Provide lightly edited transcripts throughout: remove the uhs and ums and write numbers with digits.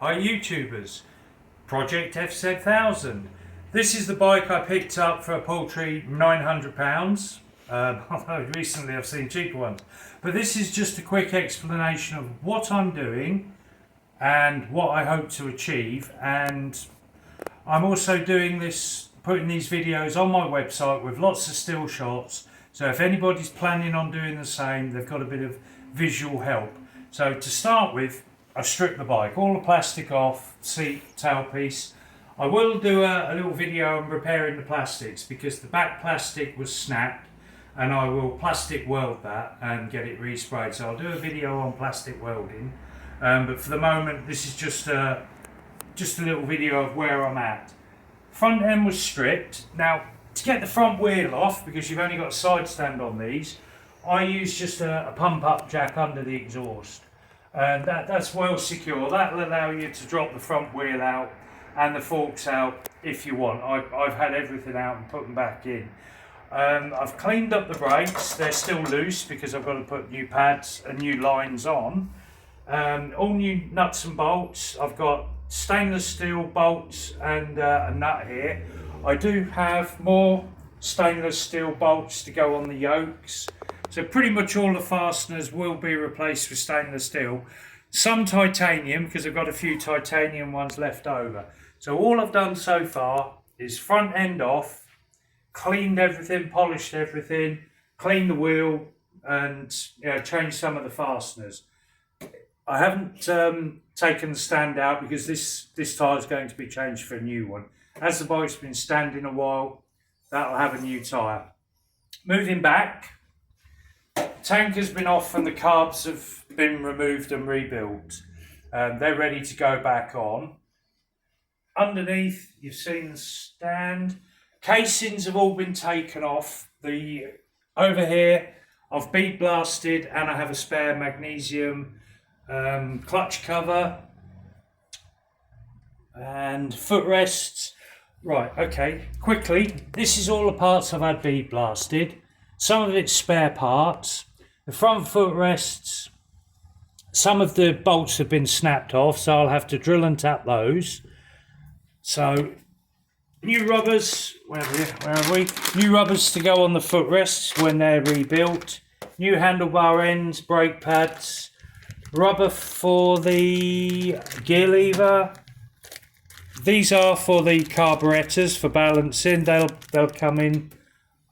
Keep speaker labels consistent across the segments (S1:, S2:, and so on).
S1: Hi YouTubers, Project FZ1000. This is the bike I picked up for a paltry £900. Although recently I've seen cheaper ones. But this is just a quick explanation of what I'm doing and what I hope to achieve. And I'm also doing this, putting these videos on my website with lots of still shots. So if anybody's planning on doing the same, they've got a bit of visual help. So to start with, I've stripped the bike, all the plastic off, seat, tailpiece. I will do a little video on repairing the plastics because the back plastic was snapped, and I will plastic weld that and get it resprayed. So I'll do a video on plastic welding, but for the moment this is just a little video of where I'm at. Front end was stripped. Now to get the front wheel off, because you've only got a side stand on these, I use just a pump up jack under the exhaust. And that's well secure. That'll allow you to drop the front wheel out and the forks out if you want. I've had everything out and put them back in. I've cleaned up the brakes. They're still loose because I've got to put new pads and new lines on. All new nuts and bolts. I've got stainless steel bolts and a nut here. I do have more stainless steel bolts to go on the yokes. So pretty much all the fasteners will be replaced with stainless steel. Some titanium, because I've got a few titanium ones left over. So all I've done so far is front end off, cleaned everything, polished everything, cleaned the wheel, and changed some of the fasteners. I haven't taken the stand out because this tyre is going to be changed for a new one. As the bike's been standing a while, that'll have a new tyre. Moving back. Tank has been off and the carbs have been removed and rebuilt. They're ready to go back on. Underneath, you've seen the stand. Casings have all been taken off. Over here, I've bead blasted and I have a spare magnesium clutch cover and footrests. Right, okay, quickly, this is all the parts I've had bead blasted. Some of it's spare parts. The front footrests, some of the bolts have been snapped off, so I'll have to drill and tap those. So, new rubbers, where are we? New rubbers to go on the footrests when they're rebuilt. New handlebar ends, brake pads, rubber for the gear lever. These are for the carburetors for balancing. They'll come in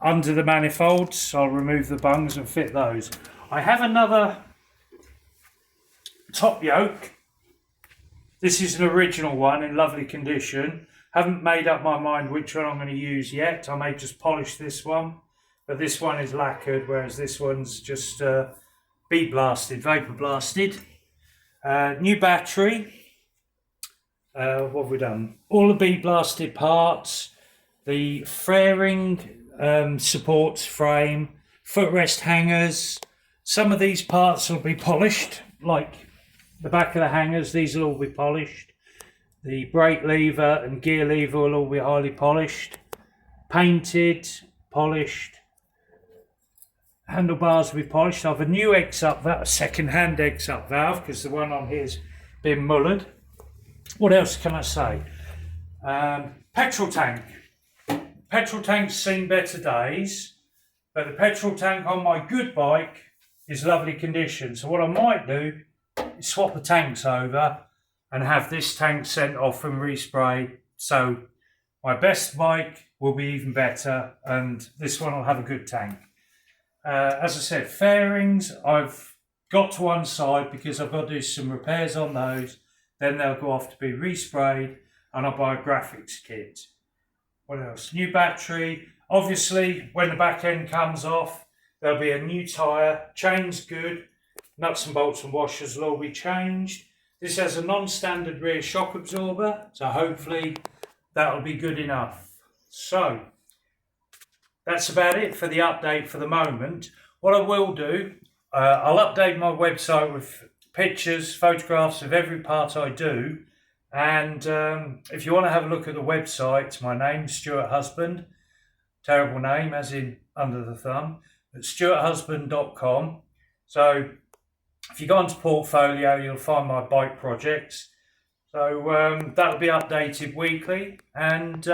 S1: under the manifolds. I'll remove the bungs and fit those. I have another top yoke. This is an original one in lovely condition. Haven't made up my mind which one I'm going to use yet. I may just polish this one, but this one is lacquered, whereas this one's just bead blasted, vapor blasted. New battery. What have we done? All the bead blasted parts, the fairing supports frame, footrest hangers. Some of these parts will be polished, like the back of the hangers. These will all be polished. The brake lever and gear lever will all be highly polished, painted, polished. Handlebars will be polished. I have a new exup valve, a second-hand exup valve, because the one on here's been mullered. What else can I say? Petrol tank. Petrol tank's seen better days, but the petrol tank on my good bike is lovely condition. So what I might do is swap the tanks over and have this tank sent off and resprayed. So my best bike will be even better and this one will have a good tank. As I said, fairings I've got to one side because I've got to do some repairs on those. Then they'll go off to be resprayed and I'll buy a graphics kit. What else? New battery. Obviously, when the back end comes off, there'll be a new tyre. Chain's good. Nuts and bolts and washers will all be changed. This has a non-standard rear shock absorber, so hopefully that'll be good enough. So, that's about it for the update for the moment. What I will do, I'll update my website with pictures, photographs of every part I do. And if you want to have a look at the website, my name's Stuart Husband. Terrible name, as in under the thumb. It's stuarthusband.com. So if you go onto portfolio, you'll find my bike projects. So that'll be updated weekly, and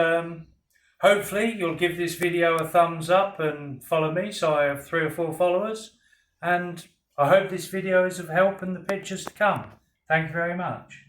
S1: hopefully you'll give this video a thumbs up and follow me so I have 3 or 4 followers, and I hope this video is of help in the pictures to come. Thank you very much.